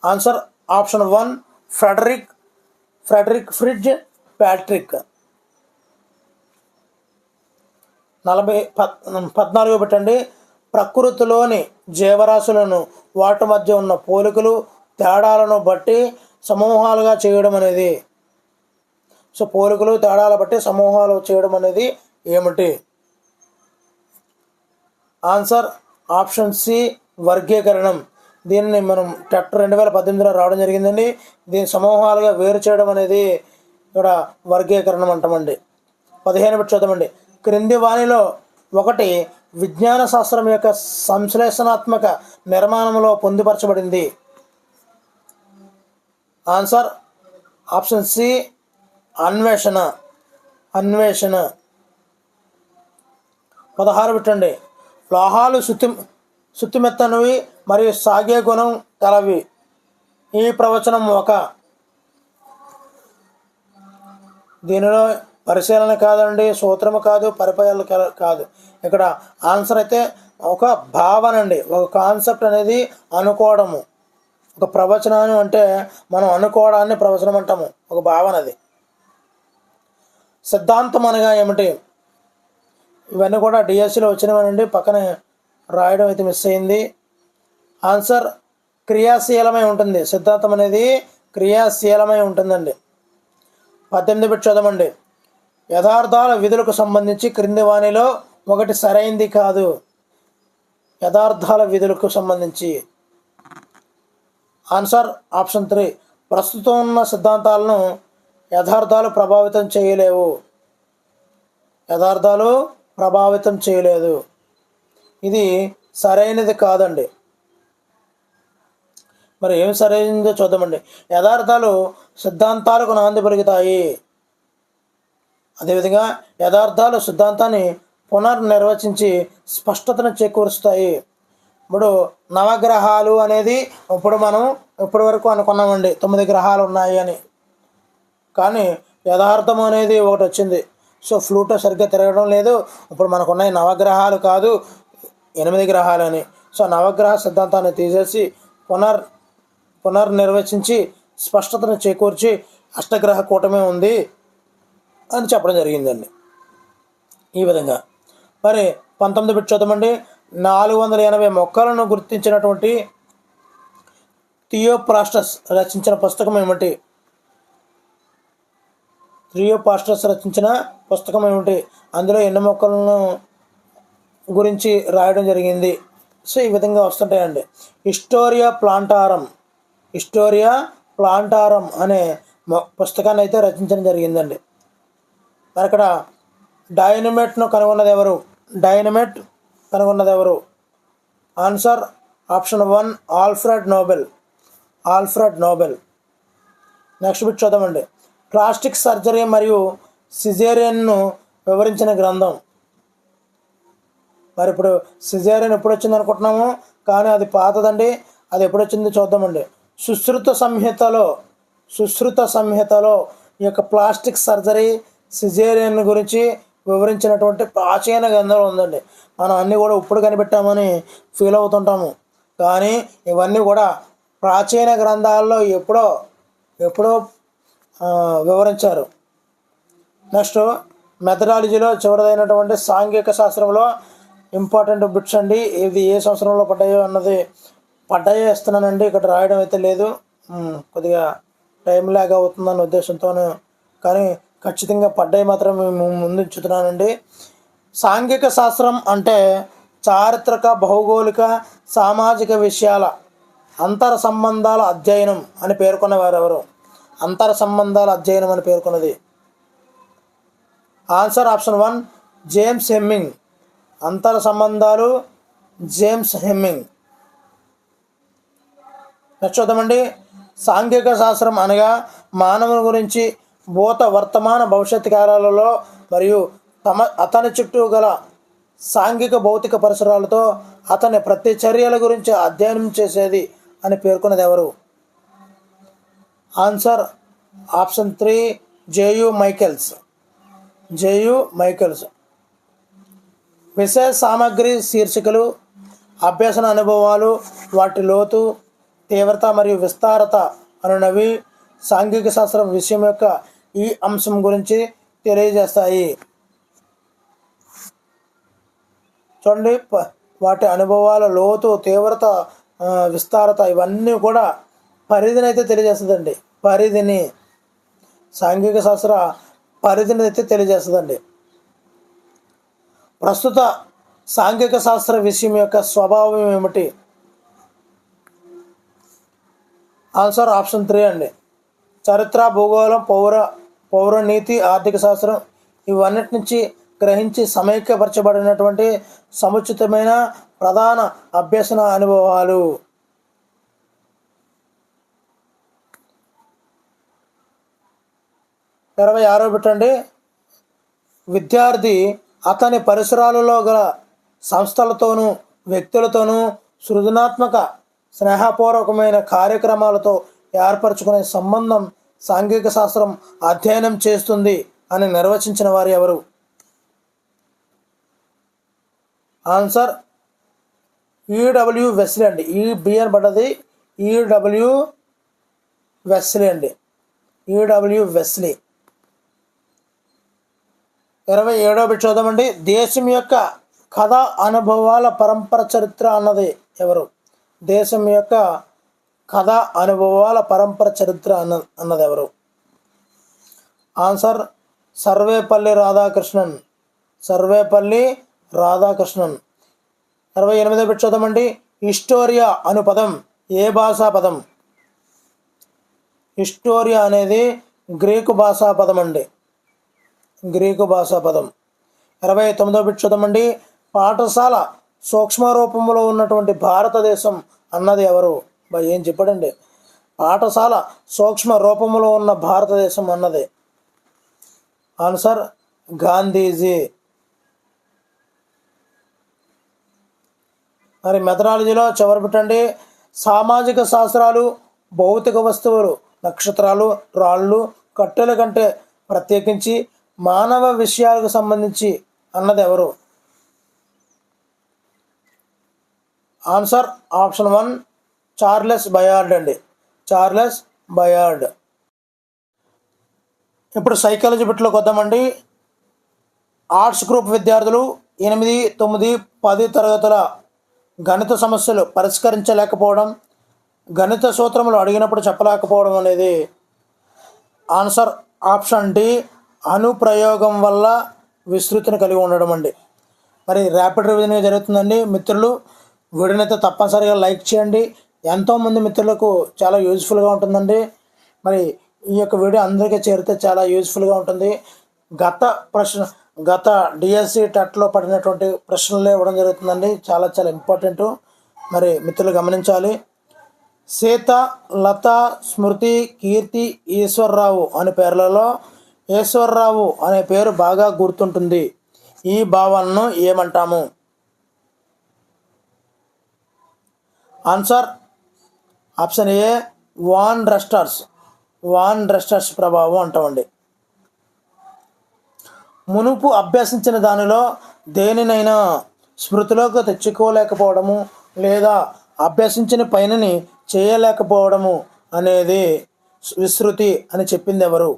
ఆన్సర్ ఆప్షన్ 1 ఫ్రెడరిక్ ఫ్రిడ్జ్ ప్యాట్రిక్. 14వ బిట్ అండి. ప్రకృతిలోని జీవరాశులను వాటి మధ్య ఉన్న పోలికలు తేడాలను బట్టి సమూహాలుగా చేయడం అనేది. సో పోలికలు తేడాల బట్టి సమూహాలు చేయడం అనేది ఏమిటి? ఆన్సర్ ఆప్షన్ సి వర్గీకరణం. దీన్ని మనం టెట్ 2018లో రావడం జరిగిందండి. దీన్ని సమూహాలుగా వేరు చేయడం అనేది ఇక్కడ వర్గీకరణం అంటామండి. 15 బిట్ చూద్దామండి. క్రింది వాణిలో ఒకటి విజ్ఞాన శాస్త్రం యొక్క సంశ్లేషణాత్మక నిర్మాణంలో పొందుపరచబడింది. ఆన్సర్ ఆప్షన్ సి అన్వేషణ. 16 బిట్ అండి. లోహాలు శుతిమెత్తనివి మరియు సాగే గుణం కలవి. ఈ ప్రవచనం దీనిలో పరిశీలన కాదండి, సూత్రము కాదు, పరిపాలన కాదు. ఇక్కడ ఆన్సర్ అయితే ఒక భావన అండి. ఒక కాన్సెప్ట్ అనేది అనుకోవడము. ఒక ప్రవచనాన్ని అంటే మనం అనుకోవడాన్ని ప్రవచనం అంటాము. ఒక భావన అది. సిద్ధాంతం అనగా ఏమిటి? ఇవన్నీ కూడా డిఎస్సిలో వచ్చినవనండి. పక్కన రాయడం అయితే మిస్ అయింది. ఆన్సర్ క్రియాశీలమై ఉంటుంది. సిద్ధాంతం అనేది క్రియాశీలమై ఉంటుందండి. 18 బిట్ చదవండి. యథార్థాల విధులకు సంబంధించి క్రింది వాణిలో ఒకటి సరైంది కాదు. యథార్థాల విధులకు సంబంధించి ఆన్సర్ ఆప్షన్ 3 ప్రస్తుతం ఉన్న సిద్ధాంతాలను యథార్థాలు ప్రభావితం చేయలేవు. యథార్థాలు ప్రభావితం చేయలేదు. ఇది సరైనది కాదండి. మరి ఏం సరైనదో చూద్దామండి. యథార్థాలు సిద్ధాంతాలకు నాంది పలుకుతాయి. అదేవిధంగా యథార్థాలు సిద్ధాంతాన్ని పునర్నిర్వచించి స్పష్టతను చేకూరుస్తాయి. ఇప్పుడు నవగ్రహాలు అనేది మనం ఇప్పటి వరకు అనుకున్నామండి 9 గ్రహాలు ఉన్నాయి అని. కానీ యథార్థం అనేది ఒకటి వచ్చింది. సో ఫ్లూటో సరిగ్గా తిరగడం లేదు. ఇప్పుడు మనకున్నాయి నవగ్రహాలు కాదు 8 గ్రహాలు అని. సో నవగ్రహ సిద్ధాంతాన్ని తీసేసి పునర్నిర్వచించి స్పష్టతను చేకూర్చి అష్టగ్రహ కూటమే ఉంది అని చెప్పడం జరిగిందండి. ఈ విధంగా మరి 19 బిట్ చూద్దామండి. 480 మొక్కలను గుర్తించినటువంటి థియోఫ్రాస్టస్ రచించిన పుస్తకం ఏమిటి? అందులో ఎన్ని మొక్కలను గురించి రాయడం జరిగింది? సో ఈ విధంగా వస్తుంటాయండి. హిస్టోరియా ప్లాంటారం అనే పుస్తకాన్ని అయితే రచించడం జరిగిందండి. మరి అక్కడ డైనమైట్ను కనుగొన్నది ఎవరు? డైనమైట్ కనుగొన్నది ఎవరు? Answer option 1 Alfred Nobel. Alfred Nobel. Next bit చూద్దామండి. ప్లాస్టిక్ సర్జరీ మరియు సిజేరియన్ను వివరించిన గ్రంథం. మరి ఇప్పుడు సిజేరియన్ ఎప్పుడు వచ్చింది అనుకుంటున్నాము, కానీ అది పాతదండి. అది ఎప్పుడు వచ్చింది చూద్దామండి. సుశ్రుత సంహితలో ఈ యొక్క ప్లాస్టిక్ సర్జరీ సిజేరియన్ గురించి వివరించినటువంటి ప్రాచీన గ్రంథం ఉందండి. మనం అన్నీ కూడా ఇప్పుడు కనిపెట్టామని ఫీల్ అవుతుంటాము, కానీ ఇవన్నీ కూడా ప్రాచీన గ్రంథాల్లో ఎప్పుడో వివరించారు. నెక్స్ట్ మెథడాలజీలో చివరిదైనటువంటి సాంఘిక శాస్త్రంలో ఇంపార్టెంట్ బిట్స్ అండి. ఇది ఏ సంవత్సరంలో పడ్డాయో ఇస్తున్నానండి. ఇక్కడ రాయడం అయితే లేదు, కొద్దిగా టైం లాగ్ అవుతుందన్న ఉద్దేశంతోనే, కానీ ఖచ్చితంగా పడ్డాయి మాత్రం మేము ముందుంచుతున్నానండి. సాంఘిక శాస్త్రం అంటే చారిత్రక, భౌగోళిక, సామాజిక విషయాల అంతర సంబంధాల అధ్యయనం అని పేర్కొన్నవారు ఎవరు? అంతర సంబంధాల అధ్యయనం అని పేర్కొన్నది ఆన్సర్ ఆప్షన్ 1 జేమ్స్ హెమ్మింగ్. అంతర సంబంధాలు జేమ్స్ హెమ్మింగ్. నెక్స్ట్ చూద్దామండి. సాంఘిక శాస్త్రం అనగా మానవుని గురించి భూత, వర్తమాన, భవిష్యత్తు కాలాలలో మరియు అతని చుట్టూ గల సాంఘిక భౌతిక పరిసరాలతో అతని ప్రతి చర్యల గురించి అధ్యయనం చేసేది అని పేర్కొన్నది ఎవరు? Answer option 3 జేయు Michaels. విషయ సామగ్రి శీర్షికలు, అభ్యసన అనుభవాలు, వాటి లోతు, తీవ్రత మరియు విస్తారత అనునవి సాంఘిక శాస్త్రం విషయం యొక్క ఈ అంశం గురించి తెలియజేస్తాయి. చూడండి, వాటి అనుభవాల లోతు, తీవ్రత, విస్తారత ఇవన్నీ కూడా పరిధిని అయితే తెలియజేస్తుందండి. సాంఘిక శాస్త్ర పరిధిని అయితే తెలియజేస్తుందండి. ప్రస్తుత సాంఘిక శాస్త్ర విషయం యొక్క స్వభావం ఏమిటి? ఆన్సర్ ఆప్షన్ 3 అండి. చరిత్ర, భూగోళం, పౌరనీతి, ఆర్థిక శాస్త్రం ఇవన్నిటి నుంచి గ్రహించి సమైక్యపరచబడినటువంటి సముచితమైన ప్రధాన అభ్యసన అనుభవాలు. 26వ బిట్ అండి. విద్యార్థి అతని పరిసరాలలో గల సంస్థలతోనూ వ్యక్తులతోనూ సృజనాత్మక, స్నేహపూర్వకమైన కార్యక్రమాలతో ఏర్పరచుకునే సంబంధం సాంఘిక శాస్త్రం అధ్యయనం చేస్తుంది అని నిర్వచించిన వారు ఎవరు? ఆన్సర్ ఈడబ్ల్యూ వెస్లీ అండి. బి అని పడ్డది, ఈడబ్ల్యూ వెస్లీ అండి. EW Wesley. 27వ బిట్ చూద్దామండి. దేశం యొక్క కథ, అనుభవాల పరంపర, చరిత్ర అన్నది ఎవరు? దేశం యొక్క కథ, అనుభవాల పరంపర, చరిత్ర అన్నది ఎవరు? ఆన్సర్ సర్వేపల్లి రాధాకృష్ణన్. 28వ బిట్ చూద్దామండి. హిస్టోరియా అను పదం ఏ భాషా పదం? హిస్టోరియా అనేది గ్రీకు భాషా పదం అండి. 29వ బిట్ చూద్దామండి. పాఠశాల సూక్ష్మ రూపంలో ఉన్నటువంటి భారతదేశం అన్నది ఎవరు? ఏం చెప్పాడండి? పాఠశాల సూక్ష్మ రూపంలో ఉన్న భారతదేశం అన్నది ఆన్సర్ గాంధీజీ. మరి మెథడాలజీలో చివరి పెట్టండి. సామాజిక శాస్త్రాలు భౌతిక వస్తువులు, నక్షత్రాలు, రాళ్ళు, కట్టెల కంటే ప్రత్యేకించి మానవ విషయాలకు సంబంధించి అన్నది ఎవరు? ఆన్సర్ ఆప్షన్ 1 చార్లెస్ బయార్డ్ అండి. ఇప్పుడు సైకాలజీ బిట్లోకి వద్దామండి. ఆర్ట్స్ గ్రూప్ విద్యార్థులు 8, 9, 10 తరగతుల గణిత సమస్యలు పరిష్కరించలేకపోవడం, గణిత సూత్రములు అడిగినప్పుడు చెప్పలేకపోవడం అనేది ఆన్సర్ ఆప్షన్ డి అనుప్రయోగం వల్ల విస్తృతిని కలిగి ఉండడం అండి. మరి ర్యాపిడ్ రివిజన్ జరుగుతుందండి. మిత్రులు వీడియోనైతే తప్పనిసరిగా లైక్ చేయండి. ఎంతోమంది మిత్రులకు చాలా యూజ్ఫుల్గా ఉంటుందండి. మరి ఈ యొక్క వీడియో అందరికీ చేరితే చాలా యూజ్ఫుల్గా ఉంటుంది. గత డిఎస్సి టెట్లో పడినటువంటి ప్రశ్నలే ఇవ్వడం జరుగుతుందండి. చాలా చాలా ఇంపార్టెంట్. మరి మిత్రులు గమనించాలి. సీత, లత, స్మృతి, కీర్తి, ఈశ్వర్రావు అనే పేర్లలో ఈశ్వర్రావు అనే పేరు బాగా గుర్తుంటుంది. ఈ భావనను ఏమంటాము? ఆన్సర్ ఆప్షన్ ఏ వాన్ రెస్టర్స్ ప్రభావం అంటామండి. మునుపు అభ్యసించిన దానిలో దేనినైనా స్మృతిలోకి తెచ్చుకోలేకపోవడము లేదా అభ్యసించిన పైనని చేయలేకపోవడము అనేది విస్మృతి అని చెప్పింది ఎవరు?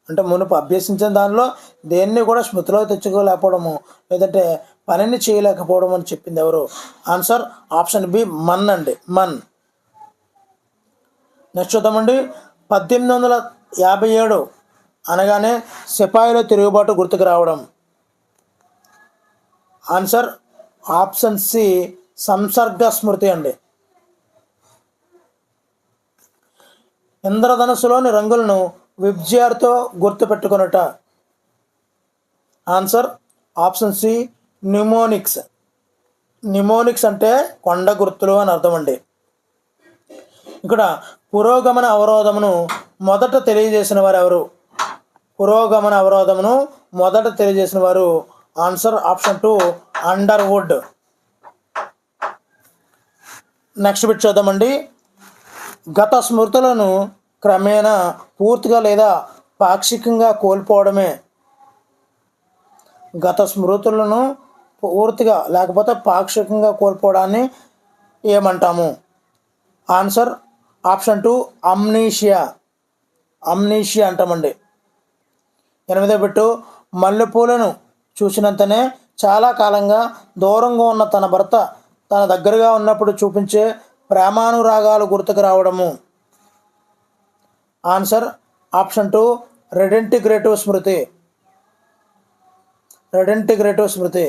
అంటే మునుపు అభ్యసించిన దానిలో దేన్ని కూడా స్మృతిలోకి తెచ్చుకోలేకపోవడము లేదంటే పనిని చేయలేకపోవడం అని చెప్పింది ఎవరు? ఆన్సర్ ఆప్షన్ బి మన్ అండి. మన్. నెక్స్ట్ చూద్దామండి. 1857 అనగానే సిపాయిల తిరుగుబాటు గుర్తుకు రావడం. ఆన్సర్ ఆప్షన్ సి సంసర్గ స్మృతి అండి. ఇంద్రధనుసులోని రంగులను విబ్జిఆర్తో గుర్తుపెట్టుకొనుట. ఆన్సర్ ఆప్షన్ సి నిమోనిక్స్ అంటే కొండ గుర్తులు అని అర్థం అండి. ఇక్కడ పురోగమన అవరోధమును మొదట తెలియజేసిన వారు ఎవరు? పురోగమన అవరోధమును మొదట తెలియజేసిన వారు answer option 2 Underwood. Next bit చూద్దామండి. గత స్మృతులను క్రమేణా పూర్తిగా లేదా పాక్షికంగా కోల్పోవడమే గత స్మృతులను పూర్తిగా లేకపోతే పాక్షికంగా కోల్పోవడాన్ని ఏమంటాము? ఆన్సర్ ఆప్షన్ 2 అమ్నీషియా అంటామండి. 8వ బిట్టు. మల్లెపూలను చూసినంతనే చాలా కాలంగా దూరంగా ఉన్న తన భర్త తన దగ్గరగా ఉన్నప్పుడు చూపించే ప్రేమానురాగాలు గుర్తుకు రావడము. ఆన్సర్ ఆప్షన్ 2 రెడెంటిగ్రేటివ్ స్మృతి.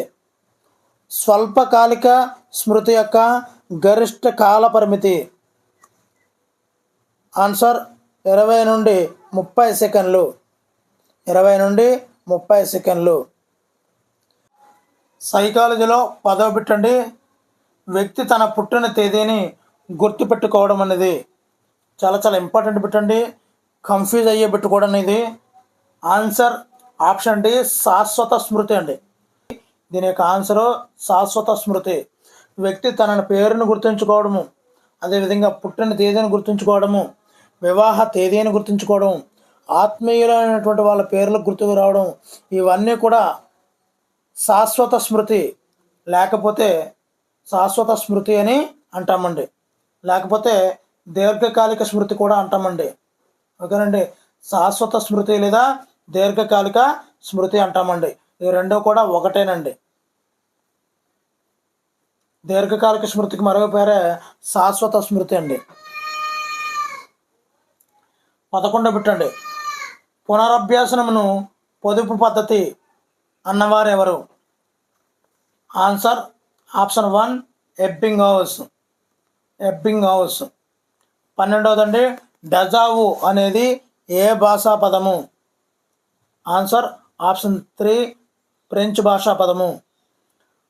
స్వల్పకాలిక స్మృతి యొక్క గరిష్ట కాల పరిమితి. ఆన్సర్ 20 నుండి 30 సెకండ్లు. సైకాలజీలో 10వ బిట్ అండి. వ్యక్తి తన పుట్టిన తేదీని గుర్తుపెట్టుకోవడం అనేది చాలా చాలా ఇంపార్టెంట్ బిట్ అండి. కన్ఫ్యూజ్ అయ్యే బిట్ కూడా ఇది. ఆన్సర్ ఆప్షన్ డి శాశ్వత స్మృతి అండి. దీని యొక్క ఆన్సరు శాశ్వత స్మృతి. వ్యక్తి తన పేరును గుర్తుంచుకోవడము, అదేవిధంగా పుట్టిన తేదీని గుర్తుంచుకోవడము, వివాహ తేదీని గుర్తుంచుకోవడం, ఆత్మీయులైనటువంటి వాళ్ళ పేర్లు గుర్తుకు రావడం, ఇవన్నీ కూడా శాశ్వత స్మృతి లేకపోతే శాశ్వత స్మృతి అని అంటామండి. లేకపోతే దీర్ఘకాలిక స్మృతి కూడా అంటామండి. ఓకేనండి. శాశ్వత స్మృతి లేదా దీర్ఘకాలిక స్మృతి అంటామండి. ఈ రెండు కూడా ఒకటేనండి. దీర్ఘకాలిక స్మృతికి మరో పేరే శాశ్వత స్మృతి అండి. 11వ బిట్ అండి. పునరభ్యాసనమును పొదుపు పద్ధతి అన్నవారు ఎవరు? Answer option 1 Ebbinghaus. 12వదండి. డెజావు అనేది ఏ భాషా పదము? ఆన్సర్ ఆప్షన్ 3 ఫ్రెంచ్ భాషా పదము.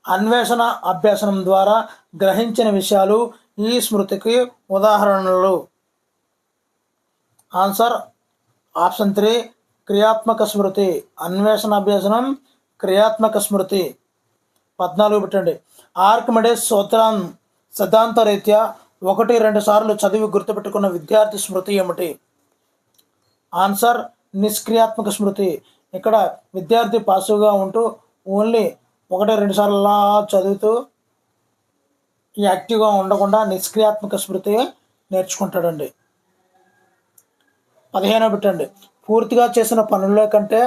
అన్వేషణ అభ్యాసనం ద్వారా గ్రహించిన విషయాలు ఈ స్మృతికి ఉదాహరణలు. ఆన్సర్ ఆప్షన్ 3 క్రియాత్మక స్మృతి. అన్వేషణ అభ్యాసనం క్రియాత్మక స్మృతి. 14 పెట్టండి. ఆర్కిమిడీస్ సిద్ధాంత రీత్యా 1-2 సార్లు చదివి గుర్తుపెట్టుకున్న విద్యార్థి స్మృతి ఏమిటి? ఆన్సర్ నిష్క్రియాత్మక స్మృతి. ఇక్కడ విద్యార్థి పాసివ్గా ఉంటూ ఓన్లీ 1-2 సార్లు అలా చదువుతూ యాక్టివ్గా ఉండకుండా నిష్క్రియాత్మక స్మృతి నేర్చుకుంటాడండి. 15వ పెట్టండి. పూర్తిగా చేసిన పనుల్లో కంటే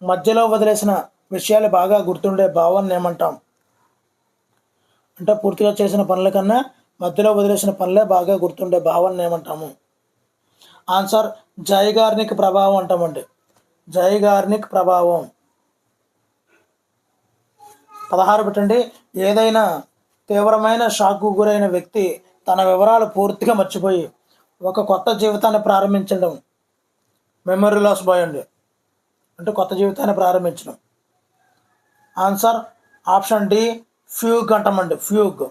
మధ్యలో వదిలేసిన విషయాలు బాగా గుర్తుండే భావాన్ని ఏమంటాం? అంటే పూర్తిగా చేసిన పనుల కన్నా మధ్యలో వదిలేసిన పనులే బాగా గుర్తుండే భావాన్ని ఏమంటాము? ఆన్సర్ జైగార్నిక్ ప్రభావం అంటామండి. జైగార్నిక్ ప్రభావం. 16 పెట్టండి. ఏదైనా తీవ్రమైన షాక్కు గురైన వ్యక్తి తన వివరాలు పూర్తిగా మర్చిపోయి ఒక కొత్త జీవితాన్ని ప్రారంభించడం. మెమరీ లాస్ బాయ్ అండి, అంటే కొత్త జీవితాన్ని ప్రారంభించడం. ఆన్సర్ ఆప్షన్ డి ఫ్యూగ్ అంటామండి, ఫ్యూగ్.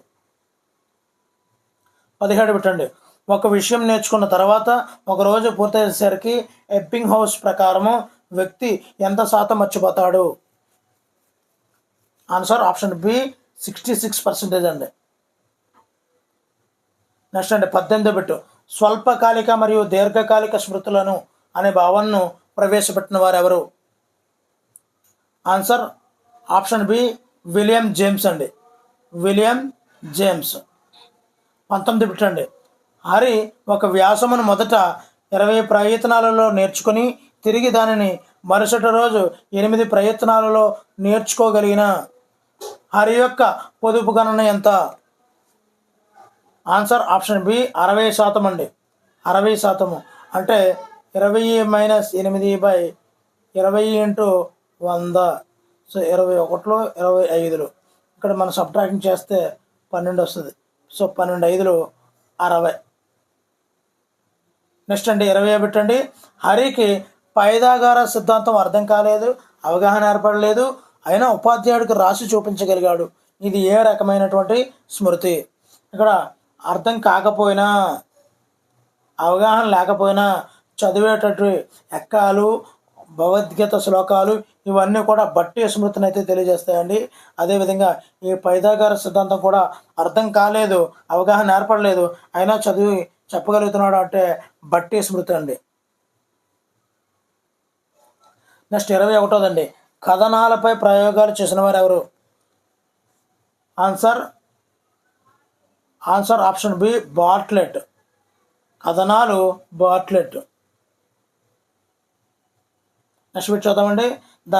17 పెట్టండి. ఒక విషయం నేర్చుకున్న తర్వాత ఒక రోజు పూర్తయ్యేసరికి ఎబ్బింగ్ హౌస్ ప్రకారము వ్యక్తి ఎంత శాతం మర్చిపోతాడు? ఆన్సర్ ఆప్షన్ బి 66% అండి. నెక్స్ట్ అండి 18 పెట్టు. స్వల్పకాలిక మరియు దీర్ఘకాలిక స్మృతులను అనే భావనను ప్రవేశపెట్టిన వారు ఎవరు? Answer option B William James అండి, విలియం జేమ్స్. 19 పెట్టండి. హరి ఒక వ్యాసమును మొదట 20 ప్రయత్నాలలో నేర్చుకుని తిరిగి దానిని మరుసటి రోజు 8 ప్రయత్నాలలో నేర్చుకోగలిగిన హరి యొక్క పొదుపు గణన ఎంత? ఆన్సర్ ఆప్షన్ బి 60% అండి, 60%. అంటే 20-8/20 × 100. సో 21లో 25లో ఇక్కడ మనం సబ్ట్రాక్టింగ్ చేస్తే 12 వస్తుంది. సో 12×5 60. నెక్స్ట్ అండి 20 పెట్టండి. హరికి పైదాగార సిద్ధాంతం అర్థం కాలేదు, అవగాహన ఏర్పడలేదు, అయినా ఉపాధ్యాయుడికి రాసి చూపించగలిగాడు. ఇది ఏ రకమైనటువంటి స్మృతి? ఇక్కడ అర్థం కాకపోయినా, అవగాహన లేకపోయినా చదివేటటువంటి ఎక్కాలు, భగవద్గీత శ్లోకాలు ఇవన్నీ కూడా బట్టి స్మృతిని అయితే తెలియజేస్తాయండి. అదేవిధంగా ఈ పైదాగార సిద్ధాంతం కూడా అర్థం కాలేదు, అవగాహన ఏర్పడలేదు, అయినా చదివి చెప్పగలుగుతున్నాడు అంటే బట్టి స్మృతి అండి. నెక్స్ట్ 21 కథనాలపై ప్రయోగాలు చేసిన వారు ఎవరు? Answer option B Bartlett. కథనాలు బార్ట్లెట్. నెక్స్ట్ బిట్ చూద్దామండి. ద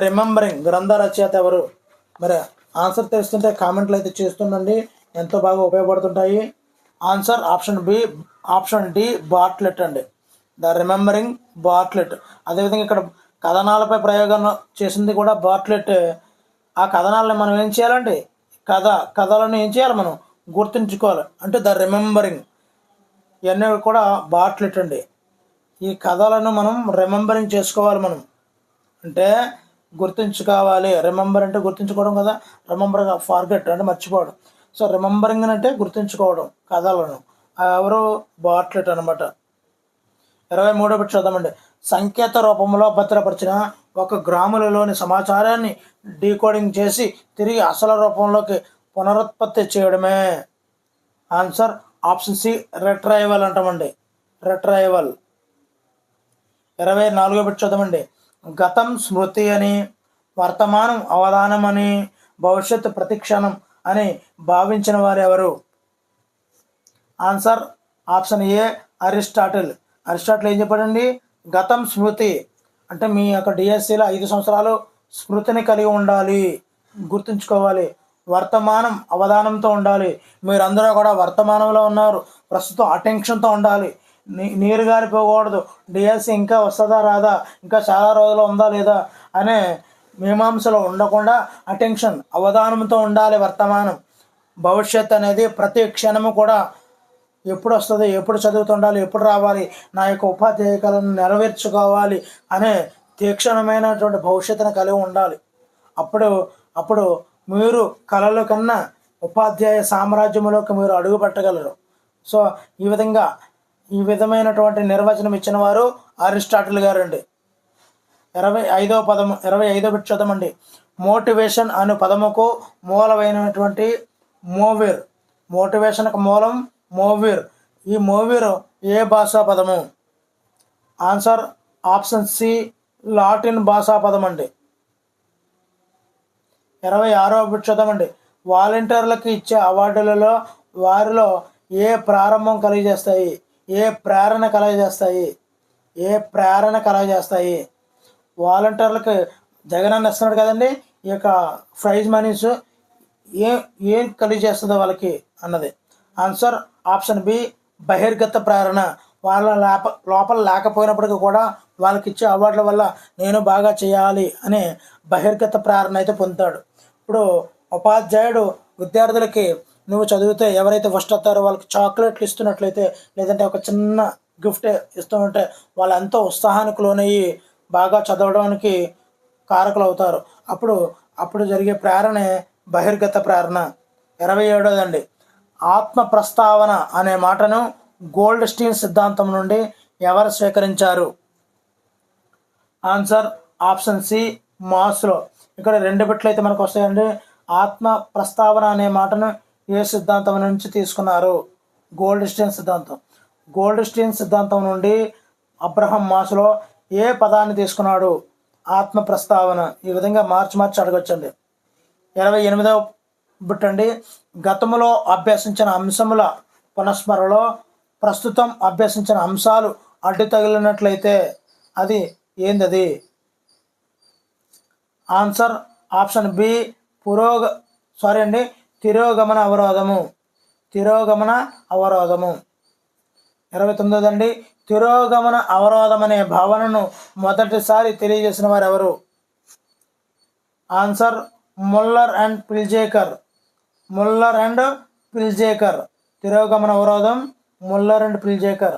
రిమెంబరింగ్ గ్రంథ రచయిత ఎవరు? మరి ఆన్సర్ తెలుస్తుంటే కామెంట్లు అయితే చేస్తుండండి, ఎంతో బాగా ఉపయోగపడుతుంటాయి. ఆన్సర్ ఆప్షన్ డి బార్ట్లెట్ అండి, ద రిమెంబరింగ్ బార్ట్లెట్. అదేవిధంగా ఇక్కడ కథనాలపై ప్రయోగం చేసింది కూడా బార్ట్లెట్. ఆ కథనాలను మనం ఏం చేయాలండి? కథలను ఏం చేయాలి? మనం గుర్తుంచుకోవాలి, అంటే ద రిమెంబరింగ్. ఇవన్నీ కూడా బార్ట్లెట్ అండి. ఈ కథలను మనం రిమెంబరింగ్ చేసుకోవాలి. మనం అంటే గుర్తుంచుకోవాలి. రిమెంబర్ అంటే గుర్తుంచుకోవడం కదా, రిమెంబర్ ఫార్గెట్ అంటే మర్చిపోవడం. సో రిమెంబరింగ్ అంటే గుర్తుంచుకోవడం కథలను. ఎవరు? బార్ట్లెట్ అనమాట. 23 బిట్ చూద్దామండి. సంకేత రూపంలో భద్రపరిచిన 1 గ్రాములలోని సమాచారాన్ని డీకోడింగ్ చేసి తిరిగి అసలు రూపంలోకి పునరుత్పత్తి చేయడమే. ఆన్సర్ ఆప్షన్ సి రిట్రైవల్ అంటామండి, రిట్రైవల్. 24 బిట్ చూద్దామండి. గతం స్మృతి అని, వర్తమానం అవధానం అని, భవిష్యత్తు ప్రతిక్షణం అని భావించిన వారు ఎవరు? ఆన్సర్ ఆప్షన్ ఏ అరిస్టాటిల్. అరిస్టాటిల్ ఏం చెప్పాడండి? గతం స్మృతి అంటే మీ యొక్క డిఎస్సిలో 5 సంవత్సరాలు స్మృతిని కలిగి ఉండాలి, గుర్తుంచుకోవాలి. వర్తమానం అవధానంతో ఉండాలి. మీరందరూ కూడా వర్తమానంలో ఉన్నారు, ప్రస్తుతం అటెన్షన్తో ఉండాలి. నీరు గారిపోకూడదు. డిఎస్సి ఇంకా వస్తుందా రాదా, ఇంకా చాలా రోజులు ఉందా లేదా అనే మీమాంసలో ఉండకుండా అటెన్షన్ అవధానంతో ఉండాలి. వర్తమానం. భవిష్యత్ అనేది ప్రతి క్షణము కూడా ఎప్పుడు వస్తుంది, ఎప్పుడు చదువుతుండాలి, ఎప్పుడు రావాలి, నా యొక్క ఉపాధ్యాయ కళను నెరవేర్చుకోవాలి అనే తీక్షణమైనటువంటి భవిష్యత్తును కలిగి ఉండాలి. అప్పుడు మీరు కళల కన్నా ఉపాధ్యాయ సామ్రాజ్యంలోకి మీరు అడుగు పెట్టగలరు. సో ఈ విధమైనటువంటి నిర్వచనం ఇచ్చిన వారు అరిస్టాటిల్ గారు అండి. 25 బిట్ చూద్దామండి. మోటివేషన్ అనే పదముకు మూలమైనటువంటి మోవిర్. మోటివేషన్కు మూలం మోవిర్. ఈ మోవిర్ ఏ భాషా పదము? ఆన్సర్ ఆప్షన్ సి లాటిన్ భాషా పదం అండి. 26 బిట్ చూద్దామండి. వాలంటీర్లకు ఇచ్చే అవార్డులలో వారిలో ఏ ప్రారంభం కలిగజేస్తాయి, ఏ ప్రేరణ కలగజేస్తాయి? వాలంటీర్లకు జగనన్న ఇస్తున్నాడు కదండి, ఈ యొక్క ప్రైజ్ మనీస్ ఏం కలిగజేస్తుందో వాళ్ళకి అన్నది. ఆన్సర్ ఆప్షన్ బి బహిర్గత ప్రేరణ. వాళ్ళ లోపల లేకపోయినప్పటికీ కూడా వాళ్ళకి ఇచ్చే అవార్డుల వల్ల నేను బాగా చేయాలి అనే బహిర్గత ప్రేరణ అయితే పొందుతాడు. ఇప్పుడు ఉపాధ్యాయుడు విద్యార్థులకి నువ్వు చదివితే ఎవరైతే ఫస్ట్ వస్తారో వాళ్ళకి చాక్లెట్లు ఇస్తున్నట్లయితే, లేదంటే ఒక చిన్న గిఫ్ట్ ఇస్తూ ఉంటే వాళ్ళు ఎంతో ఉత్సాహానికి లోనయ్యి బాగా చదవడానికి కారకులు అవుతారు. అప్పుడు జరిగే ప్రేరణే బహిర్గత ప్రేరణ. 27దండి, ఆత్మ ప్రస్తావన అనే మాటను గోల్డ్ స్టీన్ సిద్ధాంతం నుండి ఎవరు స్వీకరించారు? Answer option C, Maslow. ఇక్కడ 2 బిట్లు అయితే మనకు వస్తాయండి. ఆత్మ ప్రస్తావన అనే మాటను ఏ సిద్ధాంతం నుంచి తీసుకున్నారు? గోల్డ్ స్టీన్ సిద్ధాంతం. గోల్డ్ స్టీన్ సిద్ధాంతం నుండి అబ్రహం మాస్లో ఏ పదాన్ని తీసుకున్నాడు? ఆత్మ ప్రస్తావన. ఈ విధంగా మార్చి అడగొచ్చండి. 28వ బిట్ అండి, గతంలో అభ్యసించిన అంశముల పునఃస్మరణలో ప్రస్తుతం అభ్యసించిన అంశాలు అడ్డు తగిలినట్లయితే అది ఏందది? ఆన్సర్ ఆప్షన్ బి, తిరోగమన అవరోధము. తిరోగమన అవరోధము. 29దండి, తిరోగమన అవరోధం అనే భావనను మొదటిసారి తెలియజేసిన వారు ఎవరు? Answer Muller and Pilzecker. తిరోగమన అవరోధం Muller and Pilzecker.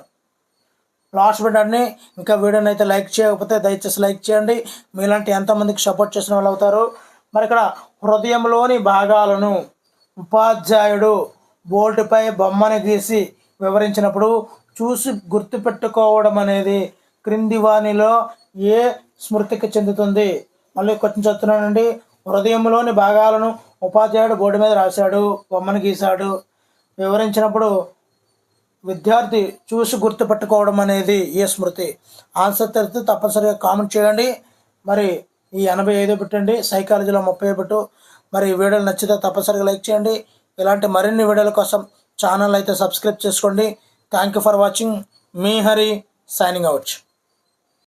Last bit అండి. ఇంకా వీడియోని అయితే లైక్ చేయకపోతే దయచేసి లైక్ చేయండి. మీలాంటి ఎంతోమందికి సపోర్ట్ చేసిన వాళ్ళు అవుతారు. మరి ఇక్కడ హృదయంలోని భాగాలను ఉపాధ్యాయుడు బోర్డుపై బొమ్మను గీసి వివరించినప్పుడు చూసి గుర్తుపెట్టుకోవడం అనేది క్రింది వానిలో ఏ స్మృతికి చెందుతుంది? మళ్ళీ కొంచెం చెప్తున్నానండి. హృదయంలోని భాగాలను ఉపాధ్యాయుడు బోర్డు మీద రాశాడు, బొమ్మను గీశాడు, వివరించినప్పుడు విద్యార్థి చూసి గుర్తుపెట్టుకోవడం అనేది ఏ స్మృతి? ఆన్సర్ తెలిస్తే తప్పనిసరిగా కామెంట్ చేయండి. మరి ఈ 85 పెట్టండి, సైకాలజీలో 30 పెట్టు. మరి ఈ వీడియోలు నచ్చితే తప్పనిసరిగా లైక్ చేయండి. ఇలాంటి మరిన్ని వీడియోల కోసం ఛానల్ అయితే సబ్స్క్రైబ్ చేసుకోండి. Thank you for watching. Me Hari signing out.